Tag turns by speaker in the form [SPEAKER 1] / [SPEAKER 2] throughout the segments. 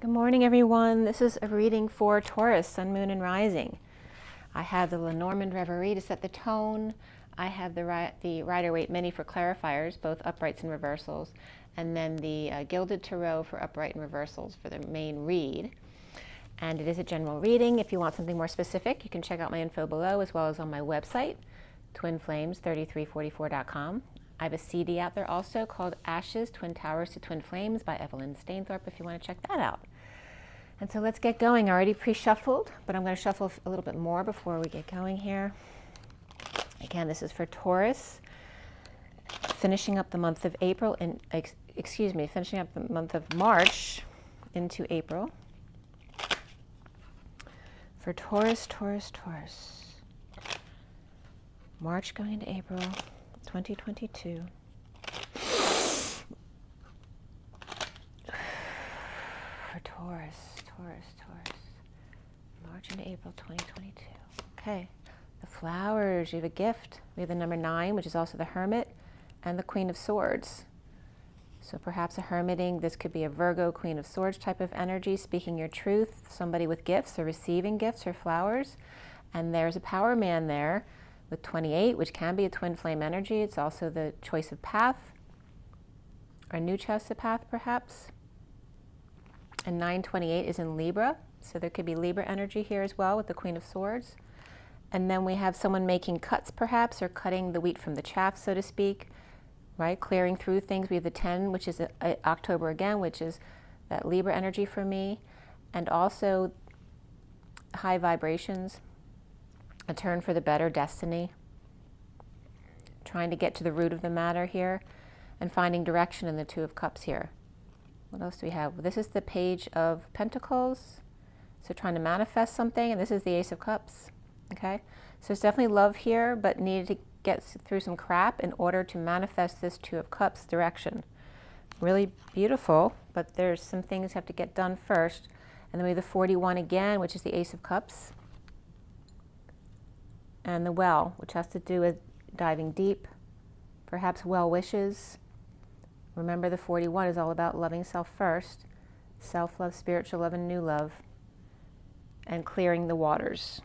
[SPEAKER 1] Good morning, everyone. This is a reading for Taurus, Sun, Moon, and Rising. I have the LENORMAND REVERIE to set the tone. I have the Rider-Waite Mini for clarifiers, both uprights and reversals, and then the Gilded Tarot for upright and reversals for the main read. And it is a general reading. If you want something more specific, you can check out my info below, as well as on my website, twinflames3344.com. I have a CD out there also called Ashes, Twin Towers to Twin Flames by Evelyn Stainthorpe, if you want to check that out. And so let's get going. I already pre-shuffled, but I'm going to shuffle a little bit more before we get going here. Again, this is for Taurus, finishing up the month of April, and finishing up the month of March into April. For Taurus, March going into April 2022. For Taurus, March into April 2022. Okay, the flowers, you have a gift. We have the number 9, which is also the Hermit, and the Queen of Swords. So perhaps a hermiting, this could be a Virgo, Queen of Swords type of energy, speaking your truth, somebody with gifts or receiving gifts or flowers. And there's a power man there with 28, which can be a twin flame energy. It's also the choice of path, or a new choice of path perhaps. And 928 is in Libra, so there could be Libra energy here as well with the Queen of Swords. And then we have someone making cuts perhaps, or cutting the wheat from the chaff, so to speak, right? Clearing through things. We have the 10, which is October again, which is that Libra energy for me. And also high vibrations, a turn for the better, destiny. Trying to get to the root of the matter here and finding direction in the 2 of Cups here. What else do we have? This is the Page of Pentacles. So trying to manifest something, and this is the Ace of Cups. Okay, so it's definitely love here, but needed to get through some crap in order to manifest this 2 of Cups direction. Really beautiful, but there's some things have to get done first. And then we have the 41 again, which is the Ace of Cups. And the Well, which has to do with diving deep, perhaps well wishes. Remember, the 41 is all about loving self first, self-love, spiritual love, and new love, and clearing the waters.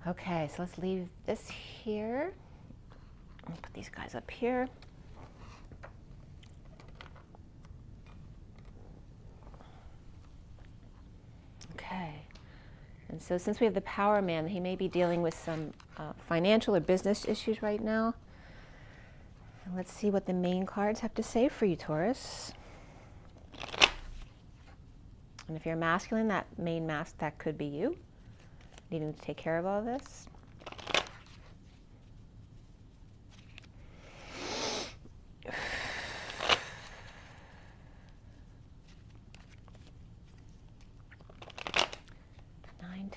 [SPEAKER 1] Okay, so let's leave this here. I'll put these guys up here. Okay. And so since we have the Power Man, he may be dealing with some financial or business issues right now. And let's see what the main cards have to say for you, Taurus. And if you're masculine, that main mask, that could be you, needing to take care of all this.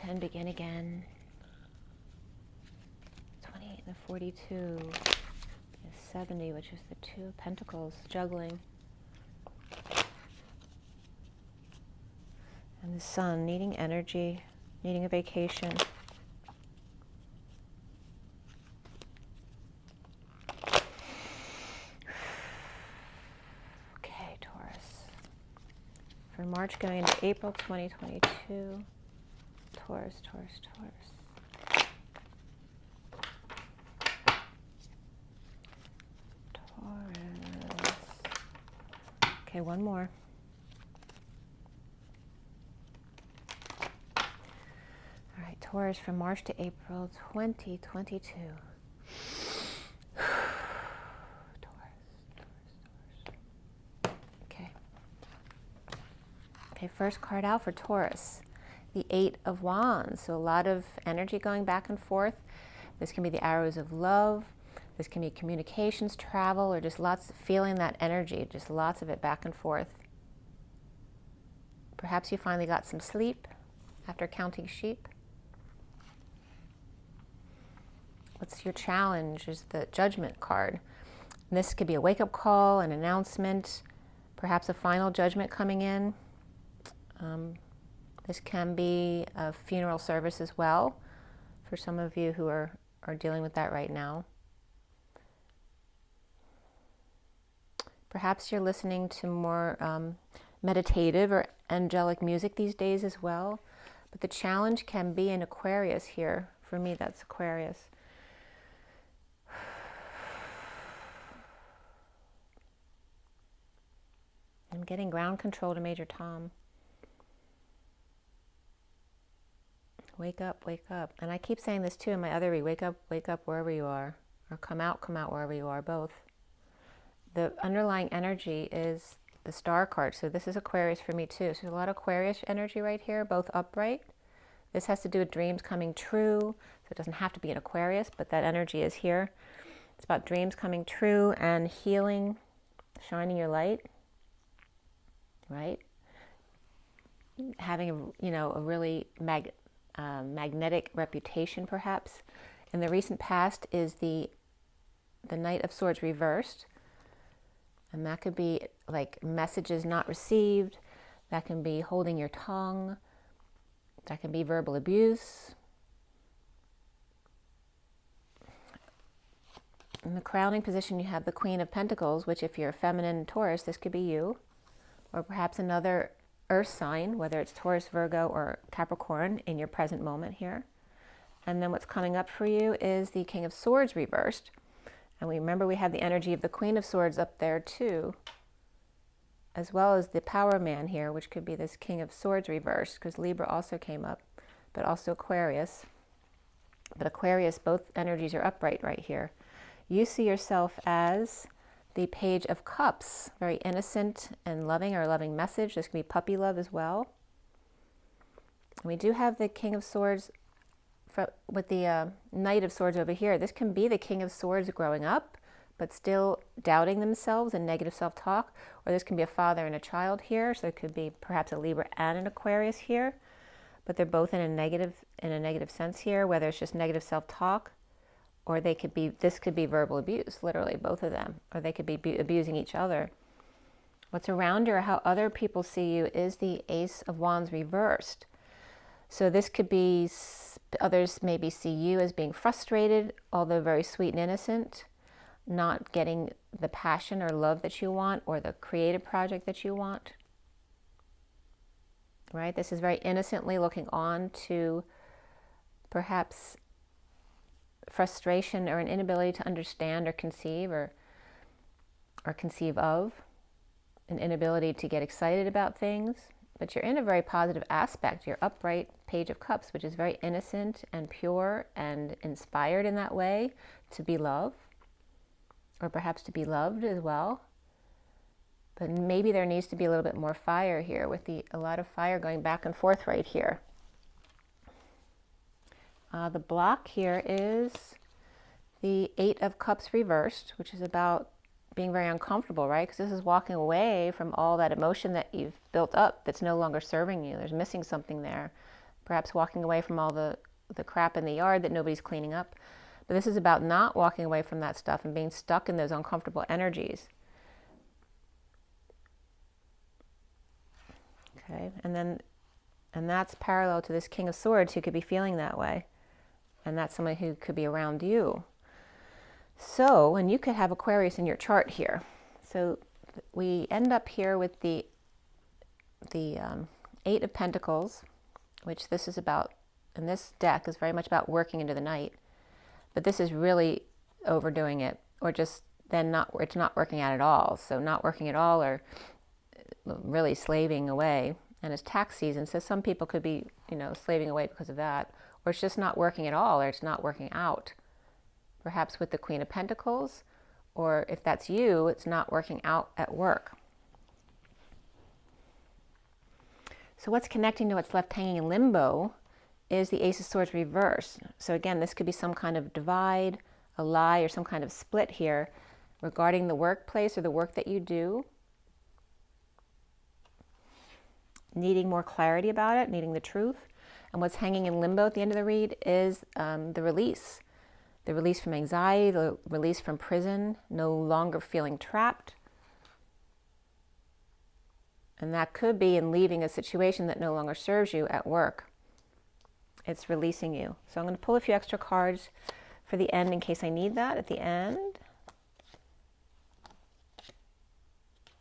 [SPEAKER 1] And begin again. 28 and the 42. 70, which is the 2 of Pentacles, juggling. And the Sun, needing energy, needing a vacation. Okay, Taurus. For March going into April 2022. Taurus. Okay, one more. All right, Taurus from March to April 2022. Taurus. Okay. Okay, first card out for Taurus. The 8 of Wands, so a lot of energy going back and forth. This can be the arrows of love. This can be communications, travel, or just lots of feeling that energy, just lots of it back and forth. Perhaps you finally got some sleep after counting sheep. What's your challenge is the Judgment card. And this could be a wake-up call, an announcement, perhaps a final judgment coming in. This can be a funeral service as well for some of you who are dealing with that right now. Perhaps you're listening to more meditative or angelic music these days as well. But the challenge can be in Aquarius here. For me, that's Aquarius. I'm getting ground control to Major Tom. Wake up, wake up. And I keep saying this too in my other read. Wake up wherever you are. Or come out wherever you are, both. The underlying energy is the Star card. So this is Aquarius for me too. So there's a lot of Aquarius energy right here, both upright. This has to do with dreams coming true. So it doesn't have to be an Aquarius, but that energy is here. It's about dreams coming true and healing, shining your light, right? Having a really magnetic reputation, perhaps. In the recent past is the Knight of Swords reversed. And that could be like messages not received. That can be holding your tongue. That can be verbal abuse. In the crowning position, you have the Queen of Pentacles, which if you're a feminine Taurus, this could be you. Or perhaps another earth sign, whether it's Taurus, Virgo, or Capricorn in your present moment here. And then what's coming up for you is the King of Swords reversed. And we remember we have the energy of the Queen of Swords up there too, as well as the Power Man here, which could be this King of Swords reversed, because Libra also came up, but also Aquarius. But Aquarius, both energies are upright right here. You see yourself as the Page of Cups, very innocent and loving, or a loving message. This can be puppy love as well. And we do have the King of Swords with the Knight of Swords over here. This can be the King of Swords growing up, but still doubting themselves and negative self-talk. Or this can be a father and a child here. So it could be perhaps a Libra and an Aquarius here, but they're both in a negative sense here, whether it's just negative self-talk, or they could be, this could be verbal abuse, literally both of them, or they could be abusing each other. What's around you or how other people see you is the Ace of Wands reversed. So this could be, others maybe see you as being frustrated, although very sweet and innocent, not getting the passion or love that you want, or the creative project that you want. Right? This is very innocently looking on to perhaps frustration or an inability to understand or conceive or conceive of, an inability to get excited about things. But you're in a very positive aspect. You're upright Page of Cups, which is very innocent and pure and inspired in that way to be loved, or perhaps to be loved as well. But maybe there needs to be a little bit more fire here, with a lot of fire going back and forth right here. The block here is the Eight of Cups reversed, which is about being very uncomfortable, right? Because this is walking away from all that emotion that you've built up that's no longer serving you. There's missing something there. Perhaps walking away from all the crap in the yard that nobody's cleaning up. But this is about not walking away from that stuff and being stuck in those uncomfortable energies. Okay, and that's parallel to this King of Swords, who could be feeling that way. And that's someone who could be around you. So, and you could have Aquarius in your chart here. So we end up here with the Eight of Pentacles, which this is about, and this deck is very much about working into the night. But this is really overdoing it, or just then it's not working out at all. So not working at all, or really slaving away. And it's tax season, so some people could be, slaving away because of that. Or it's just not working at all, or it's not working out. Perhaps with the Queen of Pentacles, or if that's you, it's not working out at work. So what's connecting to what's left hanging in limbo is the Ace of Swords reversed. So again, this could be some kind of divide, a lie, or some kind of split here regarding the workplace or the work that you do. Needing more clarity about it, needing the truth. And what's hanging in limbo at the end of the read is the release. The release from anxiety, the release from prison, no longer feeling trapped. And that could be in leaving a situation that no longer serves you at work. It's releasing you. So I'm going to pull a few extra cards for the end in case I need that at the end.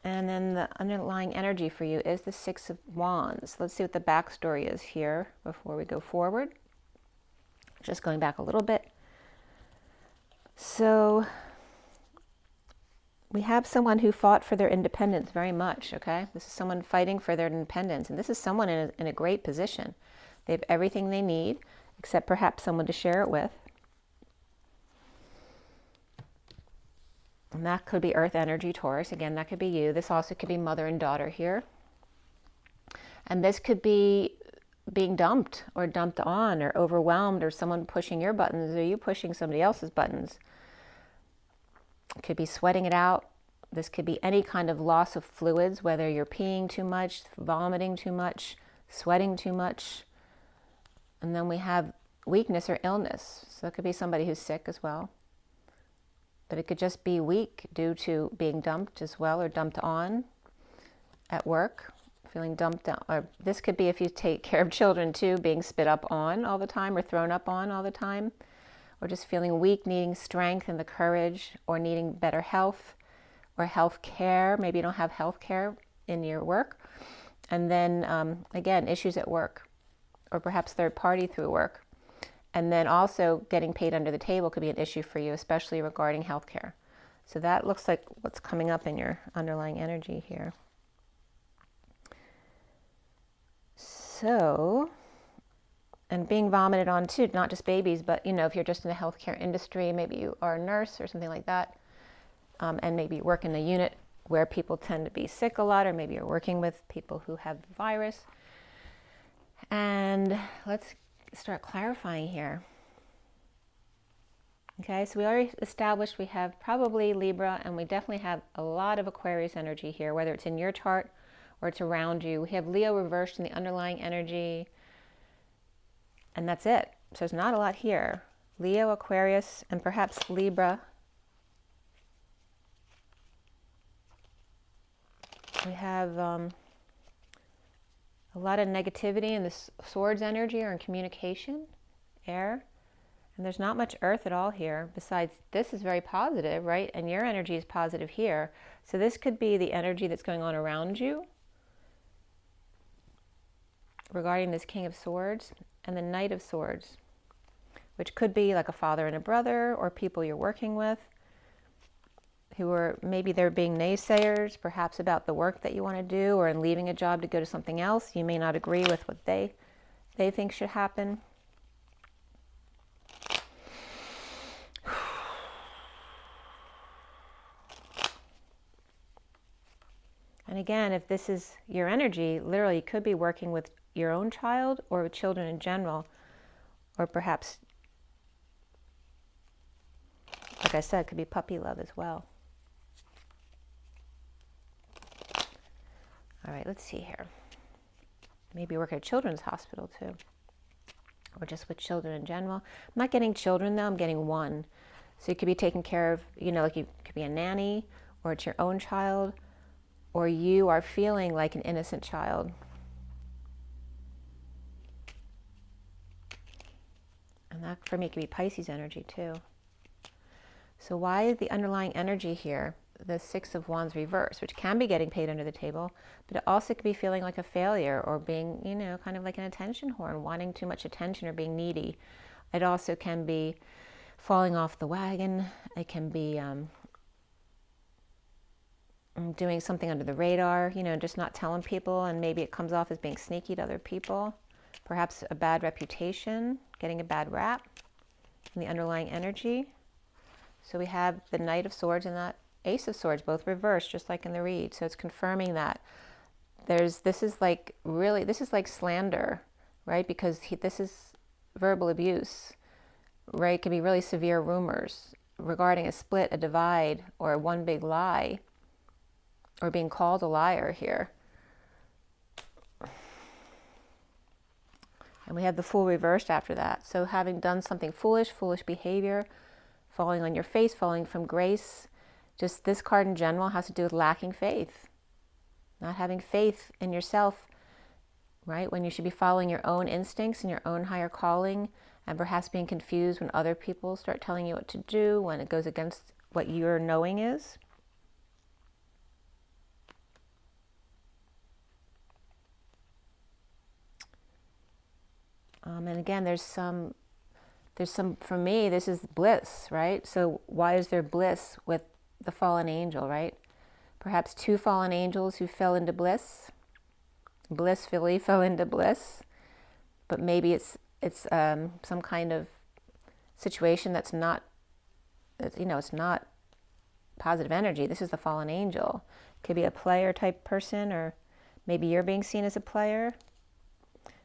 [SPEAKER 1] And then the underlying energy for you is the Six of Wands. Let's see what the backstory is here before we go forward. Just going back a little bit. So we have someone who fought for their independence very much, okay? This is someone fighting for their independence, and this is someone in a great position. They have everything they need, except perhaps someone to share it with. And that could be Earth energy, Taurus. Again, that could be you. This also could be mother and daughter here. And this could be being dumped or dumped on or overwhelmed, or someone pushing your buttons or you pushing somebody else's buttons. It could be sweating it out. This could be any kind of loss of fluids, whether you're peeing too much, vomiting too much, sweating too much. And then we have weakness or illness. So it could be somebody who's sick as well. But it could just be weak due to being dumped as well, or dumped on at work, feeling dumped on. Or this could be if you take care of children too, being spit up on all the time or thrown up on all the time, or just feeling weak, needing strength and the courage, or needing better health or health care. Maybe you don't have health care in your work. And then again, issues at work, or perhaps third party through work. And then also getting paid under the table could be an issue for you, especially regarding healthcare. So that looks like what's coming up in your underlying energy here. So, and being vomited on too, not just babies, but if you're just in the healthcare industry, maybe you are a nurse or something like that, and maybe you work in a unit where people tend to be sick a lot, or maybe you're working with people who have the virus. And let's start clarifying here. Okay, so we already established we have probably Libra, and we definitely have a lot of Aquarius energy here, whether it's in your chart or it's around you. We have Leo reversed in the underlying energy, and that's it. So there's not a lot here. Leo, Aquarius, and perhaps Libra. We have a lot of negativity in the swords energy, or in communication, air. And there's not much earth at all here. Besides, this is very positive, right? And your energy is positive here. So this could be the energy that's going on around you regarding this King of Swords and the Knight of Swords, which could be like a father and a brother, or people you're working with who are, maybe they're being naysayers, perhaps about the work that you want to do, or in leaving a job to go to something else. You may not agree with what they think should happen. And again, if this is your energy, literally you could be working with your own child or with children in general, or perhaps, like I said, it could be puppy love as well. All right, let's see here. Maybe work at a children's hospital too, or just with children in general. I'm not getting children though, I'm getting one. So you could be taking care of, like you could be a nanny, or it's your own child, or you are feeling like an innocent child. And that for me could be Pisces energy too. So why is the underlying energy here the Six of Wands reverse, which can be getting paid under the table, but it also could be feeling like a failure, or being, kind of like an attention whore, wanting too much attention, or being needy. It also can be falling off the wagon. It can be doing something under the radar, just not telling people, and maybe it comes off as being sneaky to other people. Perhaps a bad reputation, getting a bad rap in the underlying energy. So we have the Knight of Swords and that Ace of Swords, both reversed, just like in the read. So it's confirming that this is like slander, right? Because this is verbal abuse, right? It can be really severe rumors regarding a split, a divide, or one big lie, or being called a liar here. And we have the Fool reversed after that. So having done something foolish behavior, falling on your face, falling from grace. Just this card in general has to do with lacking faith, not having faith in yourself, right? When you should be following your own instincts and your own higher calling, and perhaps being confused when other people start telling you what to do, when it goes against what your knowing is. And again, there's some, for me, this is bliss, right? So why is there bliss with the fallen angel, right? Perhaps two fallen angels who fell into bliss. Blissfully fell into bliss. But maybe it's some kind of situation that's not, you know, it's not positive energy. This is the fallen angel. Could be a player type person, or maybe you're being seen as a player.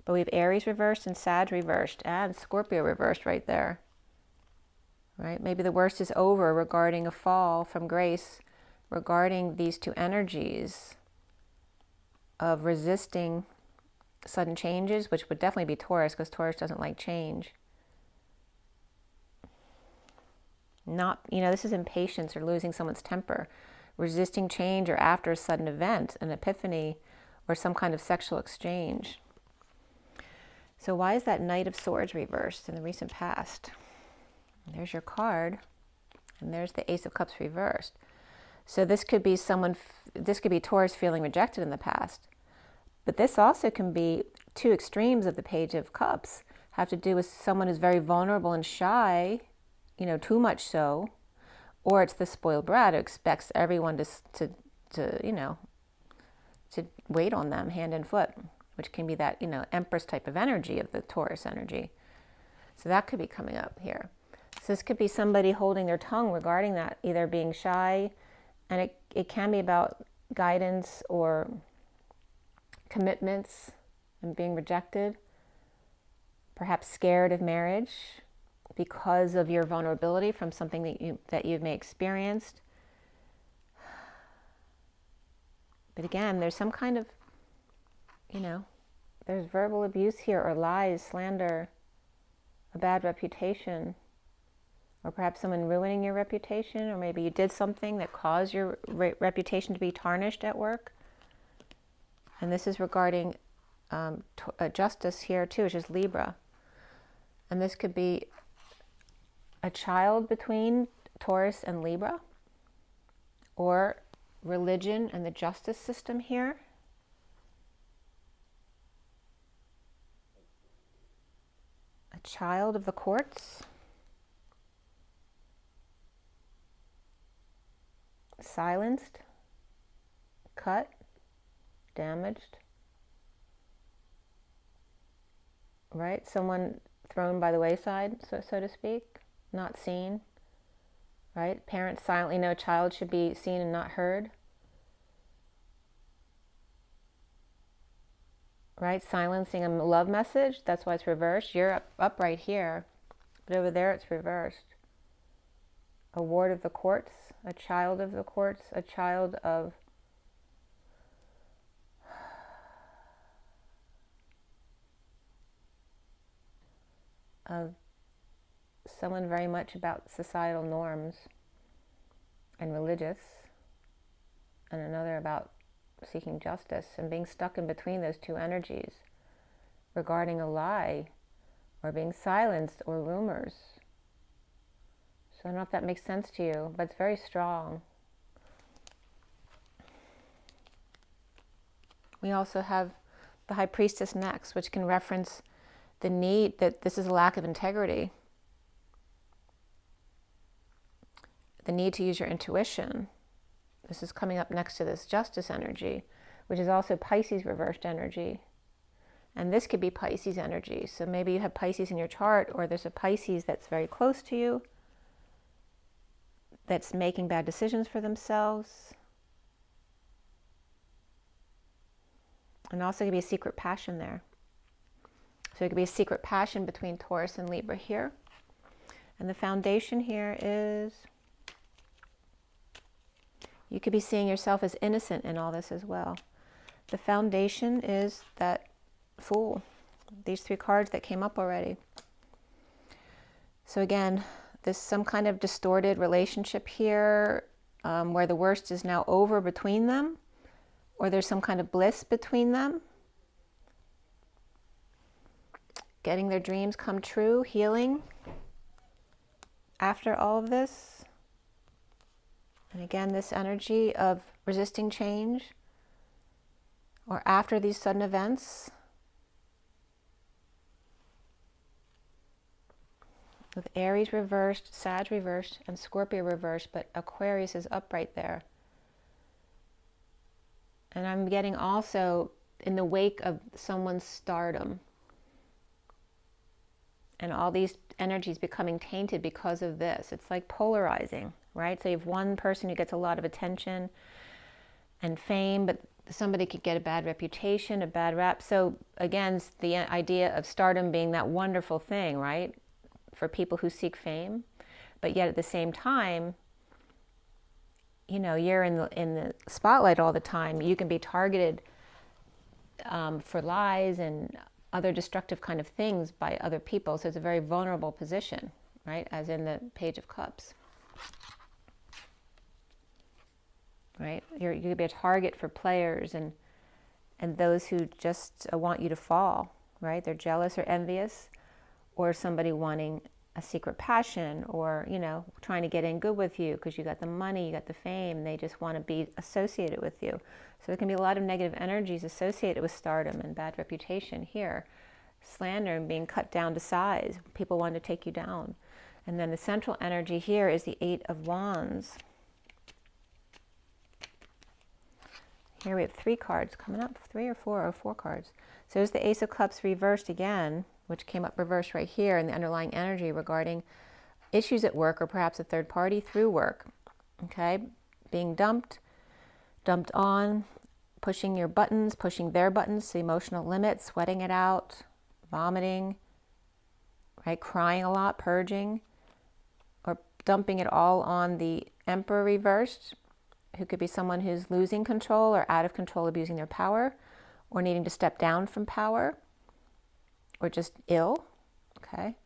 [SPEAKER 1] But we have Aries reversed and Sag reversed and Scorpio reversed right there. Right? Maybe the worst is over regarding a fall from grace, regarding these two energies of resisting sudden changes, which would definitely be Taurus, because Taurus doesn't like change. Not, you know, this is impatience or losing someone's temper, resisting change, or after a sudden event, an epiphany, or some kind of sexual exchange. So why is that Knight of Swords reversed in the recent past? There's your card, and there's the Ace of Cups reversed. So this could be someone, this could be Taurus feeling rejected in the past. But this also can be two extremes of the Page of Cups, have to do with someone who's very vulnerable and shy, you know, too much so, or it's the spoiled brat who expects everyone to you know, to wait on them hand and foot, which can be that, you know, Empress type of energy of the Taurus energy. So that could be coming up here. So this could be somebody holding their tongue regarding that, either being shy, and it can be about guidance or commitments and being rejected, perhaps scared of marriage because of your vulnerability from something that you may experienced. But again, there's some kind of, you know, there's verbal abuse here, or lies, slander, a bad reputation, or perhaps someone ruining your reputation, or maybe you did something that caused your reputation to be tarnished at work. And this is regarding justice here too, which is Libra. And this could be a child between Taurus and Libra, or religion and the justice system here. A child of the courts. Silenced, cut, damaged, right? Someone thrown by the wayside, so to speak, not seen, right? Parents silently know child should be seen and not heard, right? Silencing a love message, that's why it's reversed. You're up right here, but over there it's reversed. A ward of the courts, a child of the courts, a child of someone very much about societal norms and religious, and another about seeking justice and being stuck in between those two energies regarding a lie or being silenced or rumors. So I don't know if that makes sense to you, but it's very strong. We also have the High Priestess next, which can reference the need that this is a lack of integrity. The need to use your intuition. This is coming up next to this Justice energy, which is also Pisces reversed energy. And this could be Pisces energy. So maybe you have Pisces in your chart, or there's a Pisces that's very close to you, that's making bad decisions for themselves. And also could be a secret passion there. So it could be a secret passion between Taurus and Libra here. And the foundation here is, you could be seeing yourself as innocent in all this as well. The foundation is that Fool, these three cards that came up already. So again, there's some kind of distorted relationship here, where the worst is now over between them, or there's some kind of bliss between them. Getting their dreams come true, healing after all of this. And again, this energy of resisting change, or after these sudden events. with Aries reversed, Sag reversed, and Scorpio reversed, but Aquarius is upright there. And I'm getting also in the wake of someone's stardom. And all these energies becoming tainted because of this. It's like polarizing, right? So you have one person who gets a lot of attention and fame, but somebody could get a bad reputation, a bad rap. So again, the idea of stardom being that wonderful thing, right? For people who seek fame. But yet at the same time, you know, you're in the spotlight all the time. You can be targeted for lies and other destructive kind of things by other people. So it's a very vulnerable position, right? As in the Page of Cups. Right? You could be a target for players and those who just want you to fall, right? They're jealous or envious, or somebody wanting a secret passion, or, you know, trying to get in good with you because you got the money, you got the fame, they just want to be associated with you. So there can be a lot of negative energies associated with stardom and bad reputation here. Slander and being cut down to size. People want to take you down. And then the central energy here is the Eight of Wands. Here we have 3 cards coming up, 3 or 4 or 4 cards. So there's the Ace of Cups reversed again, which came up reversed right here in the underlying energy regarding issues at work or perhaps a third party through work. Okay, being dumped on, pushing your buttons, pushing their buttons, the emotional limit, sweating it out, vomiting, right, crying a lot, purging, or dumping it all on the Emperor reversed, who could be someone who's losing control or out of control, abusing their power, or needing to step down from power, or just ill, okay?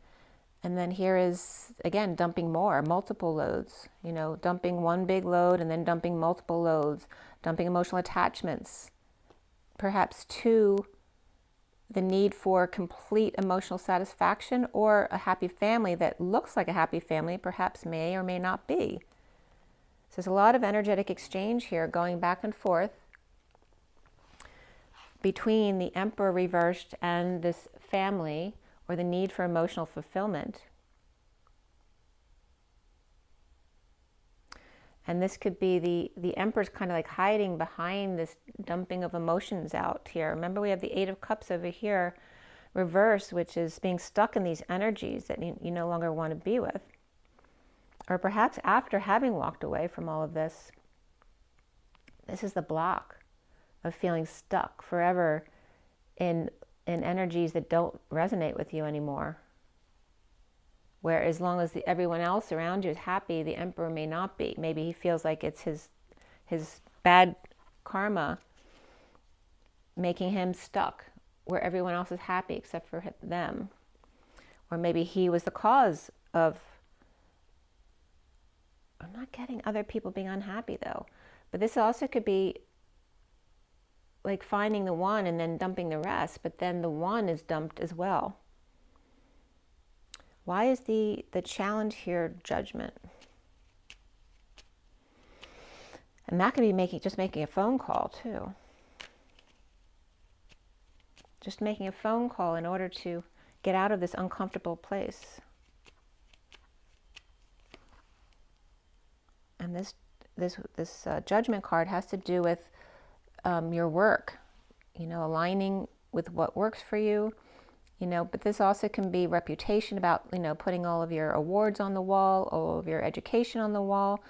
[SPEAKER 1] And then here is, again, dumping more, multiple loads, you know, dumping one big load and then dumping multiple loads, dumping emotional attachments, perhaps to the need for complete emotional satisfaction or a happy family that looks like a happy family, perhaps may or may not be. So there's a lot of energetic exchange here going back and forth between the Emperor reversed and this family, or the need for emotional fulfillment. And this could be the Emperor's kind of like hiding behind this dumping of emotions out here. Remember, we have the Eight of Cups over here reversed, which is being stuck in these energies that you no longer want to be with. Or perhaps after having walked away from all of this, this is the block of feeling stuck forever in energies that don't resonate with you anymore. Where as long as everyone else around you is happy, the Emperor may not be. Maybe he feels like it's his bad karma making him stuck where everyone else is happy except for them. Or maybe he was the cause of... I'm not getting other people being unhappy though. But this also could be like finding the one and then dumping the rest, but then the one is dumped as well. Why is the challenge here Judgment? And that could be just making a phone call too. Just making a phone call in order to get out of this uncomfortable place. And this Judgment card has to do with your work, you know, aligning with what works for you, you know, but this also can be reputation, about, you know, putting all of your awards on the wall, all of your education on the wall.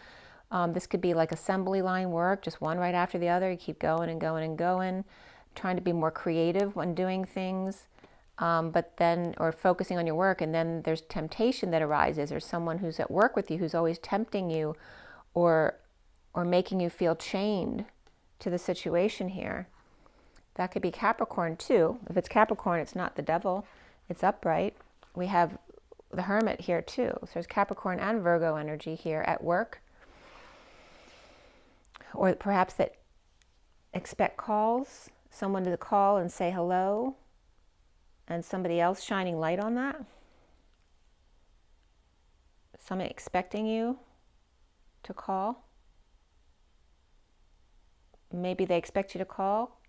[SPEAKER 1] This could be like assembly line work, just one right after the other. You keep going and going and going, trying to be more creative when doing things, but then, or focusing on your work, and then there's temptation that arises, or someone who's at work with you who's always tempting you, or making you feel chained to the situation here. That could be Capricorn too. If it's Capricorn, it's not the devil, it's upright. We have the Hermit here too. So there's Capricorn and Virgo energy here at work. Or perhaps that expect calls, someone to call and say hello, and somebody else shining light on that. Somebody expecting you to call. Maybe they expect you to call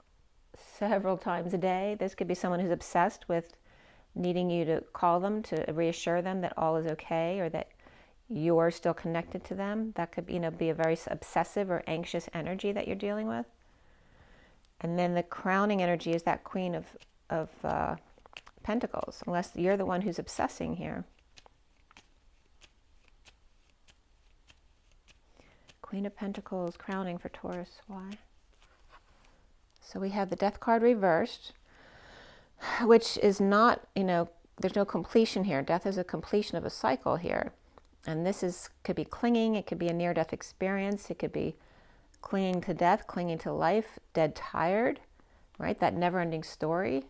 [SPEAKER 1] several times a day. This could be someone who's obsessed with needing you to call them to reassure them that all is okay, or that you're still connected to them. That could, be a very obsessive or anxious energy that you're dealing with. And then the crowning energy is that Queen of Pentacles, unless you're the one who's obsessing here. Queen of Pentacles crowning for Taurus. Why? So we have the Death card reversed, which is not, there's no completion here. Death is a completion of a cycle here. And this could be clinging. It could be a near-death experience. It could be clinging to death, clinging to life, dead tired, right? That never-ending story.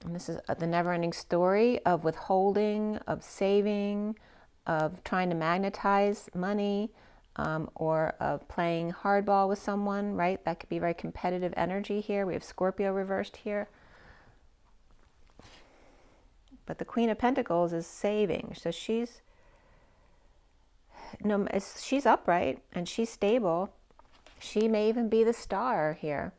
[SPEAKER 1] And this is the never-ending story of withholding, of saving, of trying to magnetize money, or of playing hardball with someone, right? That could be very competitive energy here. We have Scorpio reversed here. But the Queen of Pentacles is saving. So she's upright and she's stable. She may even be the star here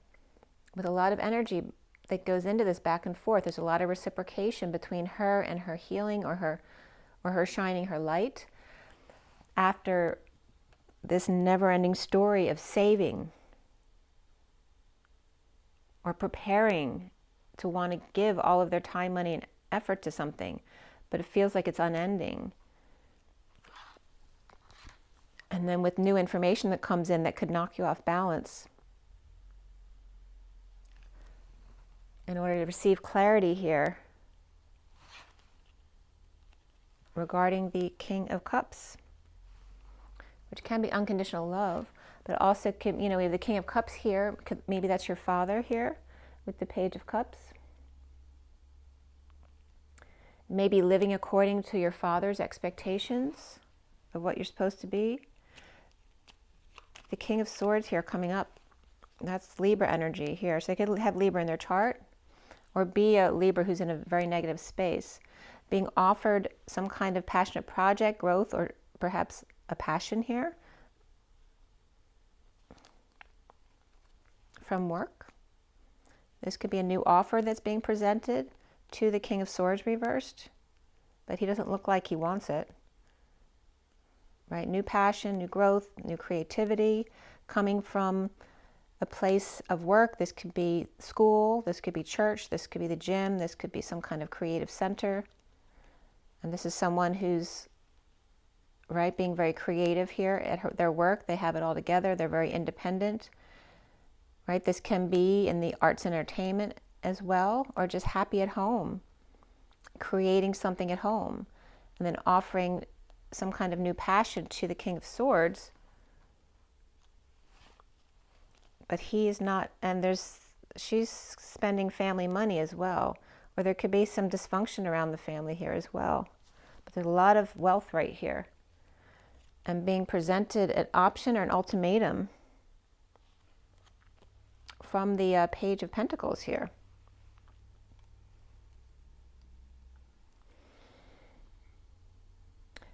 [SPEAKER 1] with a lot of energy that goes into this back and forth. There's a lot of reciprocation between her and her healing, or her shining her light after this never-ending story of saving or preparing to want to give all of their time, money, and effort to something, but it feels like it's unending. And then with new information that comes in that could knock you off balance. In order to receive clarity here regarding the King of Cups, which can be unconditional love, but also can, we have the King of Cups here. Maybe that's your father here with the Page of Cups. Maybe living according to your father's expectations of what you're supposed to be. The King of Swords here coming up. That's Libra energy here. So they could have Libra in their chart, or be a Libra who's in a very negative space, being offered some kind of passionate project, growth, or perhaps a passion here from work. This could be a new offer that's being presented to the King of Swords reversed, but he doesn't look like he wants it. Right? New passion, new growth, new creativity coming from a place of work. This could be school, this could be church, this could be the gym, this could be some kind of creative center. And this is someone who's, right, being very creative here at their work. They have it all together. They're very independent. Right? This can be in the arts and entertainment as well, or just happy at home, creating something at home, and then offering some kind of new passion to the King of Swords. But he is not, and she's spending family money as well, or there could be some dysfunction around the family here as well. But there's a lot of wealth right here, and being presented an option or an ultimatum from the Page of Pentacles here.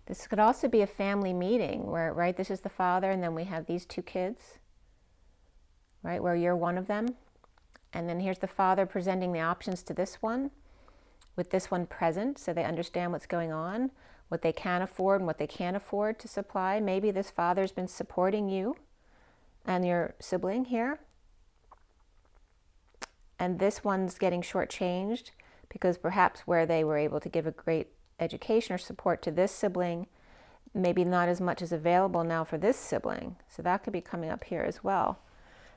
[SPEAKER 1] This could also be a family meeting where, right, this is the father, and then we have these two kids, right, where you're one of them. And then here's the father presenting the options to this one, with this one present, so they understand what's going on, what they can afford and what they can't afford to supply. Maybe this father's been supporting you and your sibling here, and this one's getting shortchanged because perhaps where they were able to give a great education or support to this sibling, maybe not as much is available now for this sibling. So that could be coming up here as well.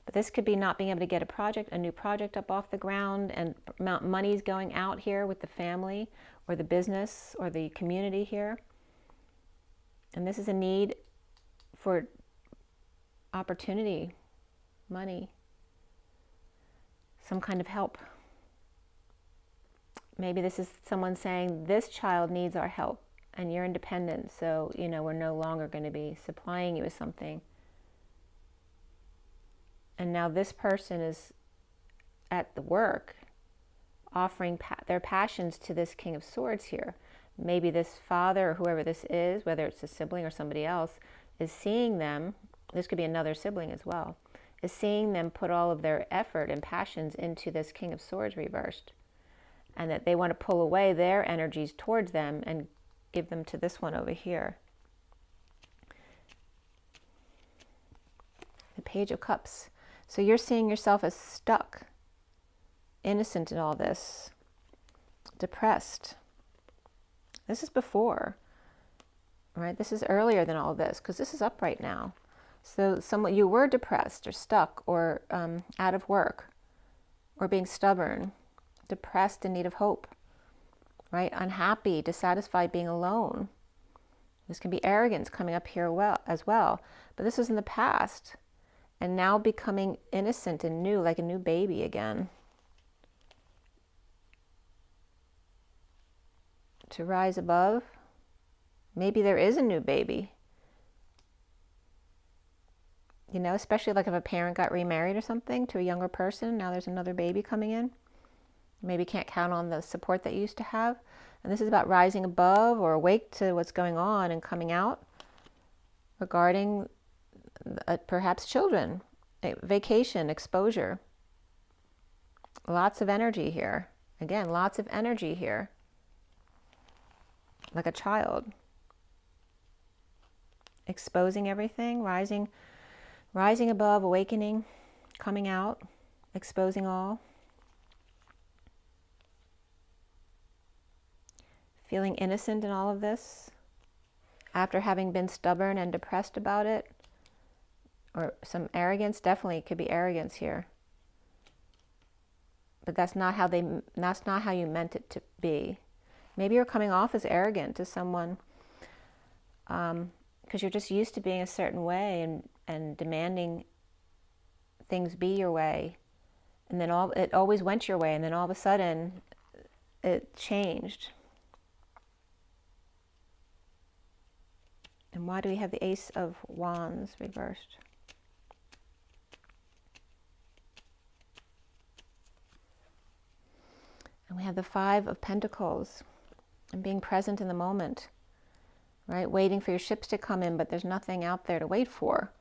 [SPEAKER 1] But this could be not being able to get a new project up off the ground, and money's going out here with the family or the business or the community here. And this is a need for opportunity, money, some kind of help. Maybe this is someone saying, this child needs our help and you're independent, so, we're no longer going to be supplying you with something. And now this person is at the work offering their passions to this King of Swords here. Maybe this father or whoever this is, whether it's a sibling or somebody else, is seeing them, this could be another sibling as well, is seeing them put all of their effort and passions into this King of Swords reversed. and that they want to pull away their energies towards them and give them to this one over here. The Page of Cups. So you're seeing yourself as stuck, innocent in all this, depressed. This is before, right? This is earlier than all this, because this is upright now. So you were depressed or stuck or out of work or being stubborn, depressed, in need of hope, right? Unhappy, dissatisfied, being alone. This can be arrogance coming up here as well. But this was in the past. And now becoming innocent and new, like a new baby again. To rise above. Maybe there is a new baby. You know, especially like if a parent got remarried or something to a younger person, now there's another baby coming in. Maybe can't count on the support that you used to have. And this is about rising above or awake to what's going on and coming out regarding perhaps children, vacation, exposure. Lots of energy here. Again, lots of energy here. Like a child. Exposing everything, rising above, awakening, coming out, exposing all. Feeling innocent in all of this after having been stubborn and depressed about it. Or some arrogance, definitely could be arrogance here. But that's not how you meant it to be. Maybe you're coming off as arrogant to someone because you're just used to being a certain way and demanding things be your way. And then it always went your way, and then all of a sudden it changed. And why do we have the Ace of Wands reversed? And we have the Five of Pentacles and being present in the moment, right? Waiting for your ships to come in, but there's nothing out there to wait for,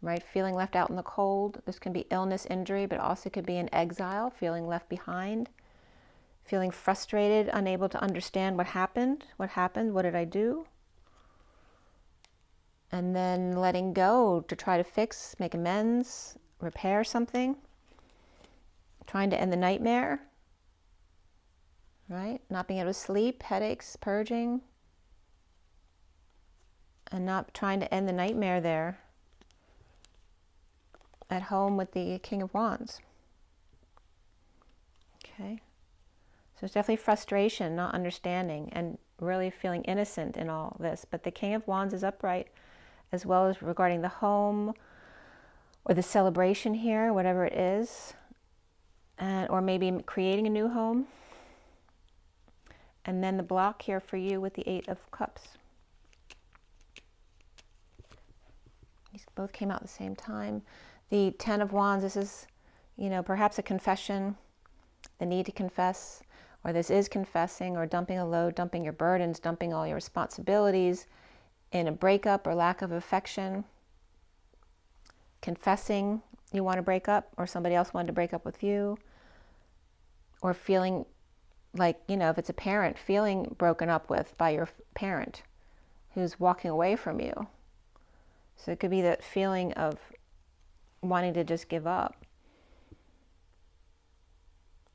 [SPEAKER 1] right? Feeling left out in the cold. This can be illness, injury, but also could be an exile, feeling left behind, feeling frustrated, unable to understand what happened, what did I do? And then letting go to try to fix, make amends, repair something, trying to end the nightmare. Right? Not being able to sleep, headaches, purging, and not trying to end the nightmare there at home with the King of Wands. Okay. So it's definitely frustration, not understanding, and really feeling innocent in all this. But the King of Wands is upright, as well as regarding the home or the celebration here, whatever it is, or maybe creating a new home. And then the block here for you with the Eight of Cups. These both came out at the same time. The Ten of Wands, this is, you know, perhaps a confession, the need to confess, or this is confessing or dumping a load, dumping your burdens, dumping all your responsibilities in a breakup or lack of affection. Confessing you want to break up, or somebody else wanted to break up with you, or feeling like, you know, if it's a parent, feeling broken up with by your parent who's walking away from you. So it could be that feeling of wanting to just give up.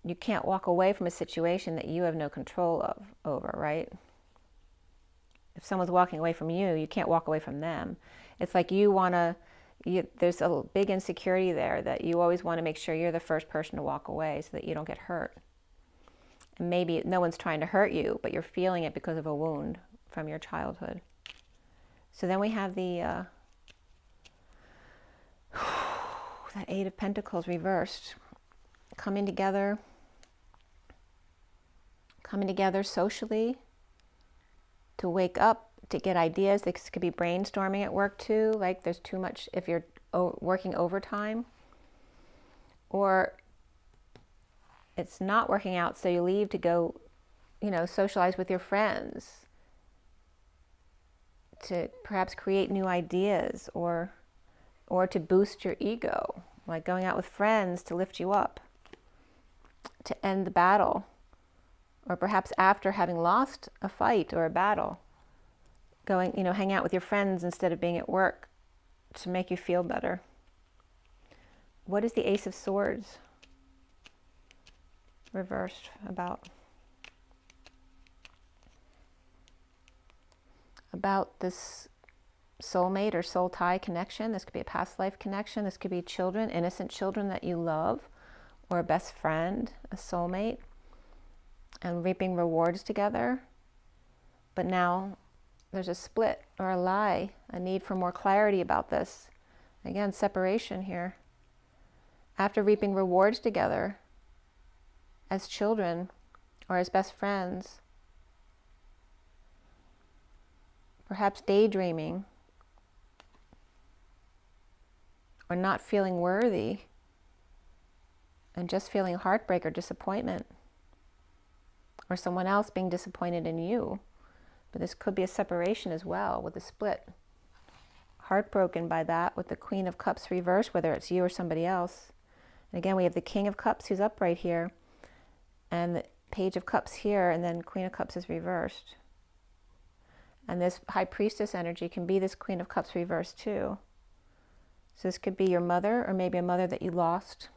[SPEAKER 1] You can't walk away from a situation that you have no control over, right? If someone's walking away from you, you can't walk away from them. It's like there's a big insecurity there that you always want to make sure you're the first person to walk away so that you don't get hurt. And maybe no one's trying to hurt you, but you're feeling it because of a wound from your childhood. So then we have the that Eight of Pentacles reversed. Coming together socially, to wake up, to get ideas. This could be brainstorming at work too, like there's too much if you're working overtime. Or it's not working out, so you leave to go, you know, socialize with your friends, to perhaps create new ideas, or to boost your ego, like going out with friends to lift you up, to end the battle, Or perhaps after having lost a fight or a battle, going, hang out with your friends instead of being at work to make you feel better. What is the Ace of Swords reversed about? About this soulmate or soul tie connection. This could be a past life connection. This could be children, innocent children that you love, or a best friend, a soulmate, and reaping rewards together. But now there's a split or a lie, a need for more clarity about this. Again, separation here. After reaping rewards together as children or as best friends, perhaps daydreaming or not feeling worthy and just feeling heartbreak or disappointment, or someone else being disappointed in you. But this could be a separation as well with a split. Heartbroken by that with the Queen of Cups reversed, whether it's you or somebody else. And again, we have the King of Cups who's upright here, and the Page of Cups here, and then Queen of Cups is reversed. And this High Priestess energy can be this Queen of Cups reversed too. So this could be your mother, or maybe a mother that you lost,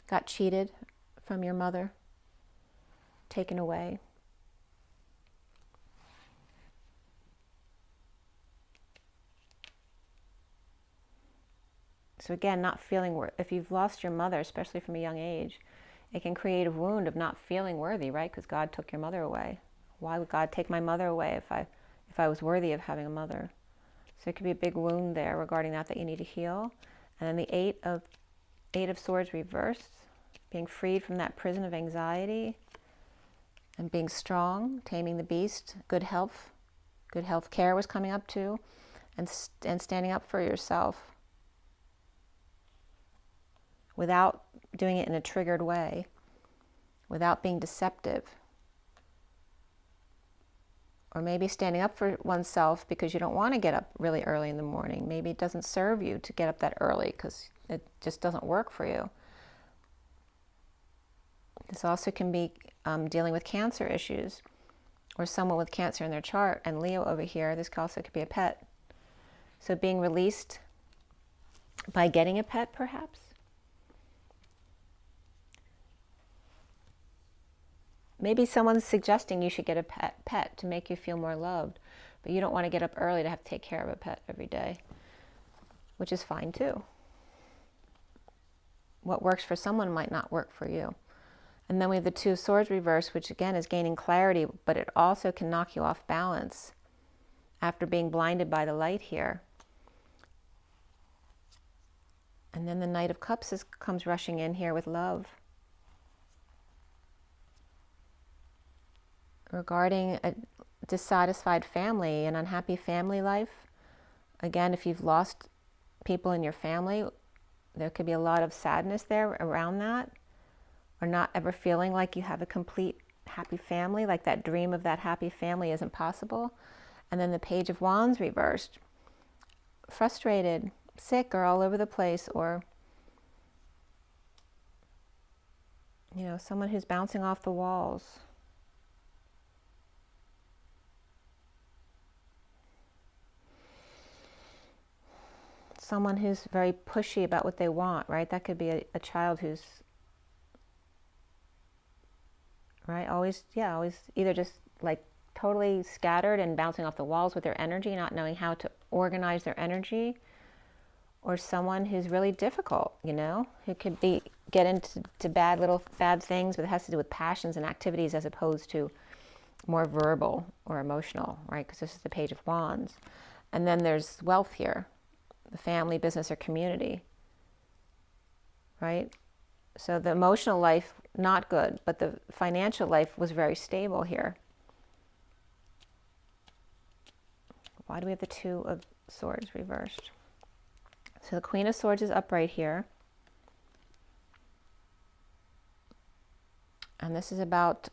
[SPEAKER 1] got cheated from your mother, taken away. So again, not feeling worthy. If you've lost your mother, especially from a young age, it can create a wound of not feeling worthy, right? Because God took your mother away. Why would God take my mother away if I was worthy of having a mother? So it could be a big wound there regarding that you need to heal. And then the Eight of Swords reversed, being freed from that prison of anxiety and being strong, taming the beast, good health care was coming up too, and standing up for yourself without doing it in a triggered way, without being deceptive. Or maybe standing up for oneself because you don't want to get up really early in the morning. Maybe it doesn't serve you to get up that early because it just doesn't work for you. This also can be dealing with cancer issues, or someone with cancer in their chart. And Leo over here, this also could be a pet. So being released by getting a pet, perhaps. Maybe someone's suggesting you should get a pet to make you feel more loved, but you don't want to get up early to have to take care of a pet every day, which is fine too. What works for someone might not work for you. And then we have the Two of Swords reversed, which again is gaining clarity, but it also can knock you off balance after being blinded by the light here. And then the Knight of Cups comes rushing in here with love. Regarding a dissatisfied family, an unhappy family life. Again, if you've lost people in your family, there could be a lot of sadness there around that, or not ever feeling like you have a complete happy family, like that dream of that happy family isn't possible. And then the Page of Wands reversed. Frustrated, sick, or all over the place, or someone who's bouncing off the walls. Someone who's very pushy about what they want, right? That could be a child who's, right, always either just like totally scattered and bouncing off the walls with their energy, not knowing how to organize their energy, or someone who's really difficult, who could get into bad things, but it has to do with passions and activities as opposed to more verbal or emotional, right? Because this is the Page of Wands. And then there's wealth here. The family, business, or community, right? So the emotional life, not good, but the financial life was very stable here. Why do we have the Two of Swords reversed? So the Queen of Swords is upright here. And this is about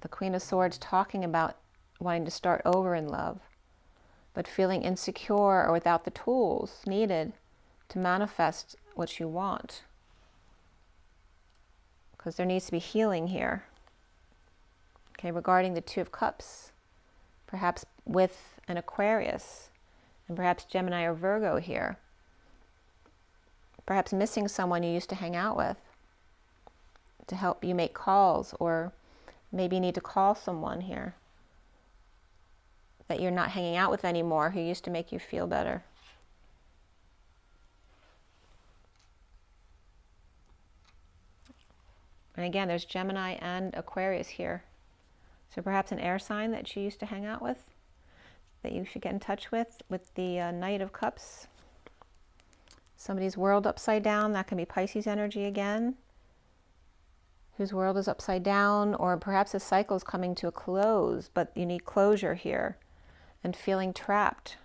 [SPEAKER 1] the Queen of Swords talking about wanting to start over in love, but feeling insecure or without the tools needed to manifest what you want. because there needs to be healing here. Okay, regarding the Two of Cups, perhaps with an Aquarius, and perhaps Gemini or Virgo here. Perhaps missing someone you used to hang out with to help you make calls, or maybe you need to call someone here that you're not hanging out with anymore who used to make you feel better. And again, there's Gemini and Aquarius here. So perhaps an air sign that you used to hang out with, that you should get in touch with the Knight of Cups. Somebody's world upside down, that can be Pisces energy again, whose world is upside down, or perhaps a cycle is coming to a close, but you need closure here, and feeling trapped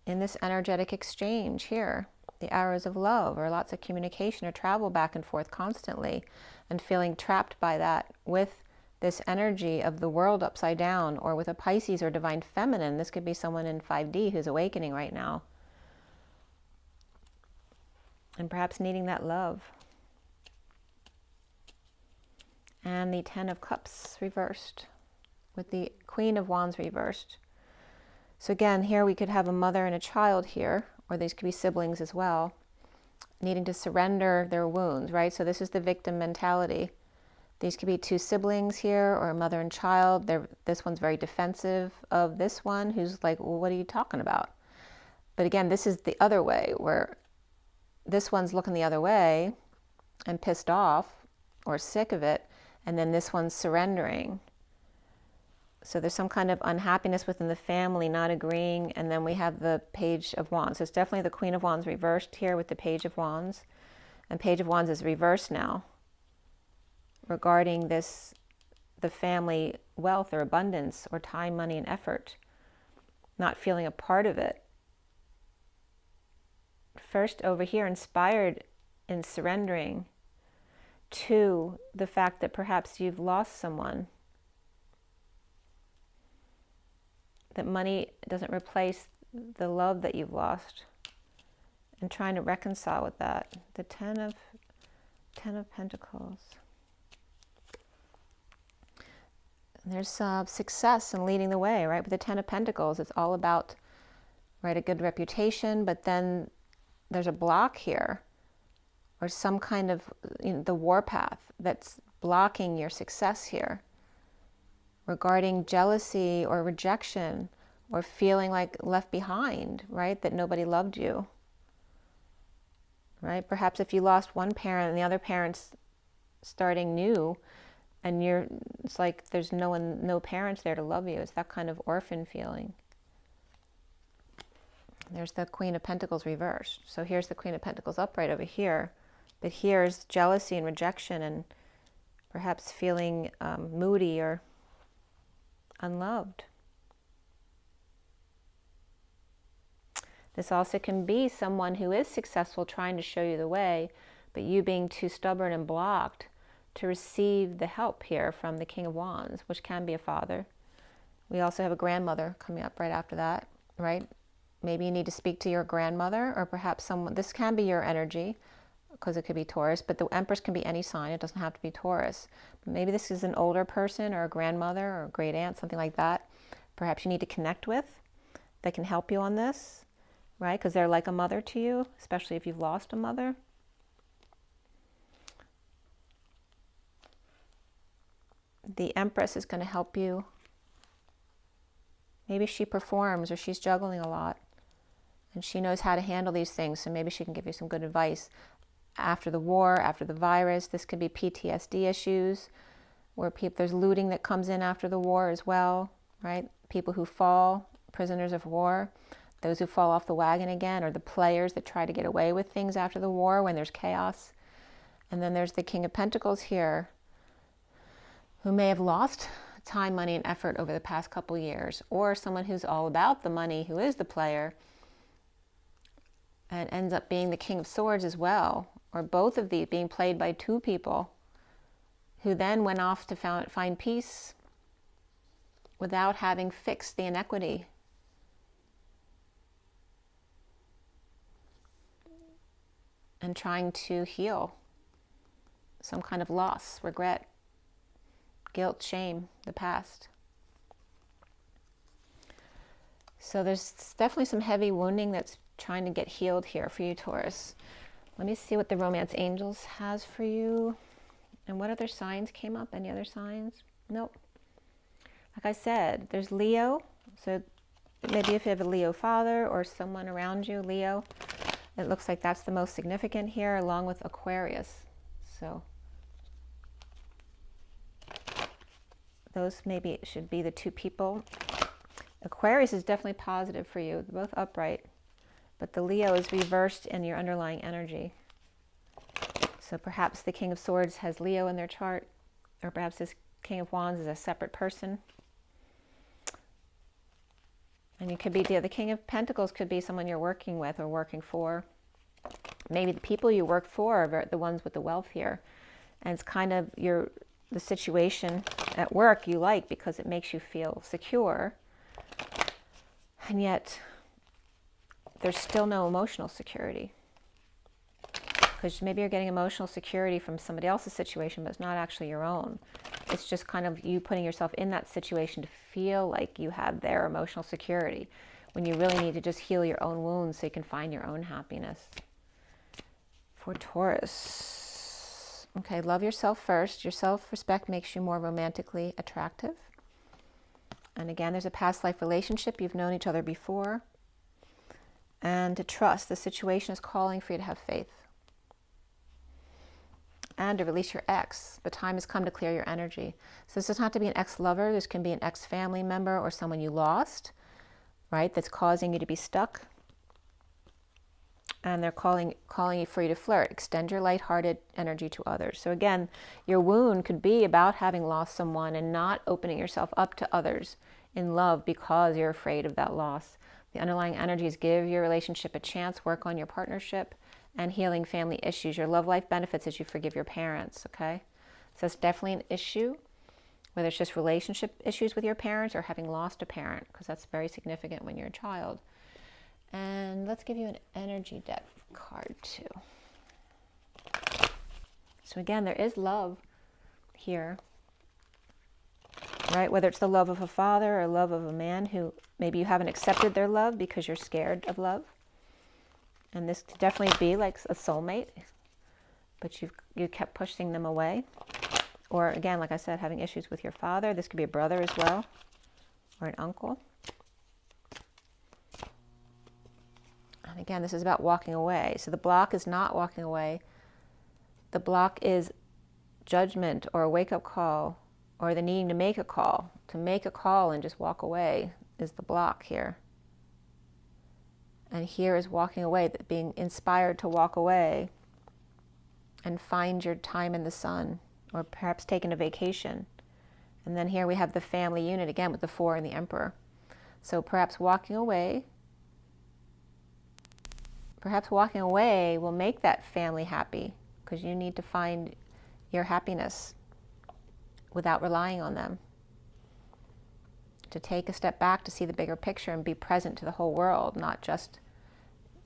[SPEAKER 1] in this energetic exchange here. The arrows of love, or lots of communication or travel back and forth constantly, and feeling trapped by that with this energy of the world upside down, or with a Pisces or divine feminine. This could be someone in 5D who's awakening right now, and perhaps needing that love. And the Ten of Cups reversed, with the Queen of Wands reversed. So again, here we could have a mother and a child here, or these could be siblings as well, needing to surrender their wounds, right? So this is the victim mentality. These could be two siblings here, or a mother and child. This one's very defensive of this one, who's like, well, what are you talking about? But again, this is the other way, where this one's looking the other way and pissed off or sick of it, and then this one's surrendering. So there's some kind of unhappiness within the family, not agreeing, and then we have the Page of Wands. So it's definitely the Queen of Wands reversed here with the Page of Wands, and Page of Wands is reversed now regarding this, the family wealth or abundance or time, money, and effort, not feeling a part of it. First over here, inspired in surrendering to the fact that perhaps you've lost someone, that money doesn't replace the love that you've lost, and trying to reconcile with that. The Ten of Pentacles. There's success in leading the way, right? With the Ten of Pentacles, it's all about, right, a good reputation, but then there's a block here, or some kind of, the warpath that's blocking your success here, regarding jealousy or rejection, or feeling like left behind, right? That nobody loved you, right? Perhaps if you lost one parent and the other parent's starting new, and it's like there's no parents there to love you. It's that kind of orphan feeling. There's the Queen of Pentacles reversed. So here's the Queen of Pentacles upright over here. But here's jealousy and rejection, and perhaps feeling moody or unloved. This also can be someone who is successful trying to show you the way, but you being too stubborn and blocked to receive the help here from the King of Wands, which can be a father. We also have a grandmother coming up right after that, right? Maybe you need to speak to your grandmother, or perhaps someone, this can be your energy, because it could be Taurus, but the Empress can be any sign. It doesn't have to be Taurus. Maybe this is an older person, or a grandmother, or a great aunt, something like that. Perhaps you need to connect with, that can help you on this, right? Because they're like a mother to you, especially if you've lost a mother. The Empress is going to help you. Maybe she performs, or she's juggling a lot, and she knows how to handle these things, so maybe she can give you some good advice. After the war, after the virus, this could be PTSD issues, where there's looting that comes in after the war as well, right? People who fall, prisoners of war, those who fall off the wagon again, or the players that try to get away with things after the war when there's chaos. And then there's the King of Pentacles here, who may have lost time, money, and effort over the past couple years, or someone who's all about the money, who is the player, and ends up being the King of Swords as well, or both of these being played by two people who then went off to find peace without having fixed the inequity. And trying to heal some kind of loss, regret, guilt, shame, the past. So there's definitely some heavy wounding that's trying to get healed here for you, Taurus. Let me see what the Romance Angels has for you. And what other signs came up? Any other signs? Nope. Like I said, there's Leo. So maybe if you have a Leo father or someone around you, Leo, it looks like that's the most significant here, along with Aquarius. So those maybe should be the two people. Aquarius is definitely positive for you. They're both upright. But the Leo is reversed in your underlying energy. So perhaps the King of Swords has Leo in their chart. Or perhaps this King of Wands is a separate person. And you could be, the King of Pentacles could be someone you're working with or working for. Maybe the people you work for are the ones with the wealth here. And it's kind of the situation at work you like because it makes you feel secure. And yet, there's still no emotional security. Because maybe you're getting emotional security from somebody else's situation, but it's not actually your own. It's just kind of you putting yourself in that situation to feel like you have their emotional security, when you really need to just heal your own wounds so you can find your own happiness. For Taurus. Okay, love yourself first. Your self-respect makes you more romantically attractive. And again, there's a past life relationship. You've known each other before. And to trust. The situation is calling for you to have faith. And to release your ex. The time has come to clear your energy. So this doesn't have to be an ex-lover. This can be an ex-family member or someone you lost, right? That's causing you to be stuck. And they're calling you for you to flirt. Extend your lighthearted energy to others. So again, your wound could be about having lost someone and not opening yourself up to others in love because you're afraid of that loss. The underlying energies: give your relationship a chance, work on your partnership, and healing family issues. Your love life benefits as you forgive your parents, okay? So it's definitely an issue, whether it's just relationship issues with your parents or having lost a parent, because that's very significant when you're a child. And let's give you an energy deck card too. So again, there is love here, right? Whether it's the love of a father or love of a man who maybe you haven't accepted their love because you're scared of love. And this could definitely be like a soulmate, but you kept pushing them away. Or again, like I said, having issues with your father. This could be a brother as well, or an uncle. And again, this is about walking away. So the block is not walking away. The block is judgment or a wake-up call, or the needing to make a call. To make a call and just walk away is the block here. And here is walking away, that being inspired to walk away and find your time in the sun, or perhaps taking a vacation. And then here we have the family unit again with the 4 and the Emperor. So perhaps walking away will make that family happy, because you need to find your happiness without relying on them. To take a step back to see the bigger picture and be present to the whole world, not just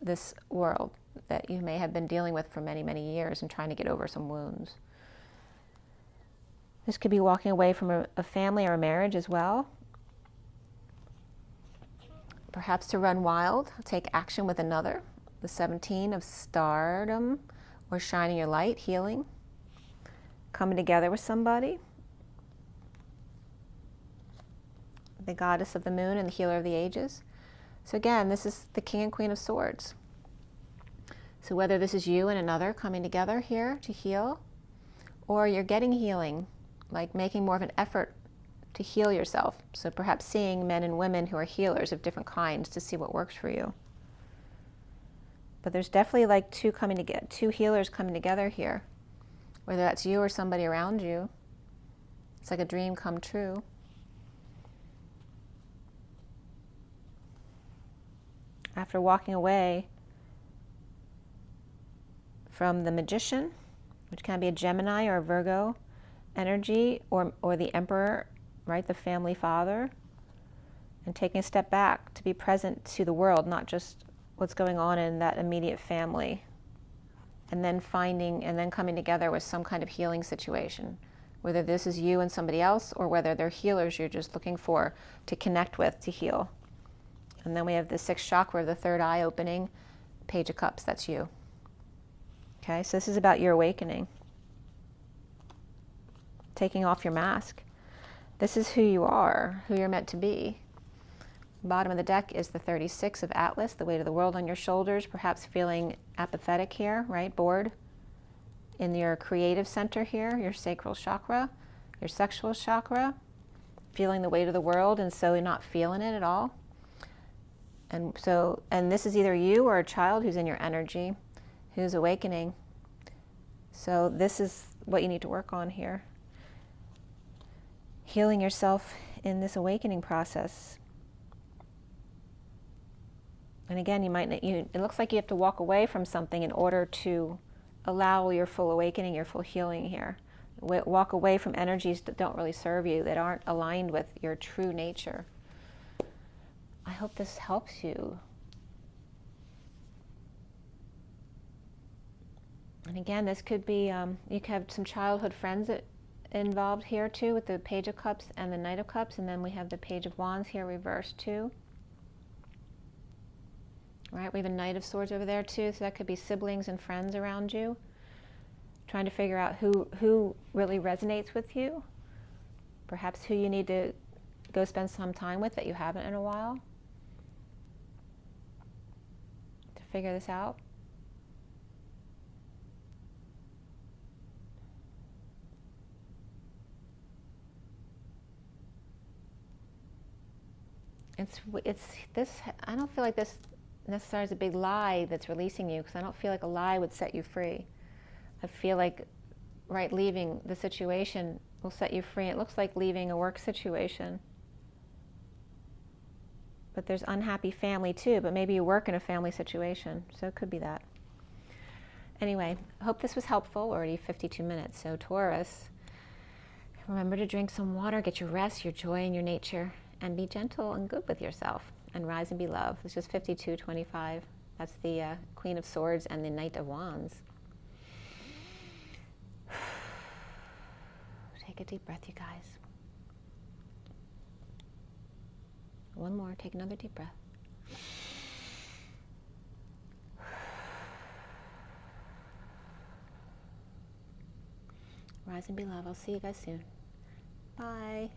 [SPEAKER 1] this world that you may have been dealing with for many, many years and trying to get over some wounds. This could be walking away from a family or a marriage as well. Perhaps to run wild, take action with another. The 17 of stardom, or shining your light, healing. Coming together with somebody. The goddess of the moon and the healer of the ages. So again, this is the King and Queen of Swords. So whether this is you and another coming together here to heal, or you're getting healing, like making more of an effort to heal yourself. So perhaps seeing men and women who are healers of different kinds to see what works for you. But there's definitely like two healers coming together here. Whether that's you or somebody around you. It's like a dream come true. After walking away from the Magician, which can be a Gemini or a Virgo energy, or the Emperor, right, the family father, and taking a step back to be present to the world, not just what's going on in that immediate family. and then finding and then coming together with some kind of healing situation, whether this is you and somebody else or whether they're healers you're just looking for to connect with to heal. And then we have the 6th chakra, the 3rd eye opening, Page of Cups, that's you. Okay, so this is about your awakening, taking off your mask. This is who you are, who you're meant to be. Bottom of the deck is the 36 of Atlas, the weight of the world on your shoulders, perhaps feeling apathetic here, right? Bored. In your creative center here, your sacral chakra, your sexual chakra, feeling the weight of the world and so you're not feeling it at all. And this is either you or a child who's in your energy, who's awakening. So this is what you need to work on here. Healing yourself in this awakening process. And again, it looks like you have to walk away from something in order to allow your full awakening, your full healing here. Walk away from energies that don't really serve you, that aren't aligned with your true nature. I hope this helps you. And again, this could be, you could have some childhood friends involved here too, with the Page of Cups and the Knight of Cups, and then we have the Page of Wands here reversed too. Right, we have a Knight of Swords over there too, so that could be siblings and friends around you. Trying to figure out who really resonates with you. Perhaps who you need to go spend some time with that you haven't in a while. To figure this out. It's this, I don't feel like this necessarily is a big lie that's releasing you, because I don't feel like a lie would set you free. I feel like, right, leaving the situation will set you free. It looks like leaving a work situation. But there's unhappy family too, but maybe you work in a family situation, so it could be that. Anyway, I hope this was helpful. Already 52 minutes, so Taurus, remember to drink some water, get your rest, your joy, and your nature, and be gentle and good with yourself, and rise and be loved. It's just 52:25. That's the Queen of Swords and the Knight of Wands. Take a deep breath, you guys. One more. Take another deep breath. Rise and be loved. I'll see you guys soon. Bye.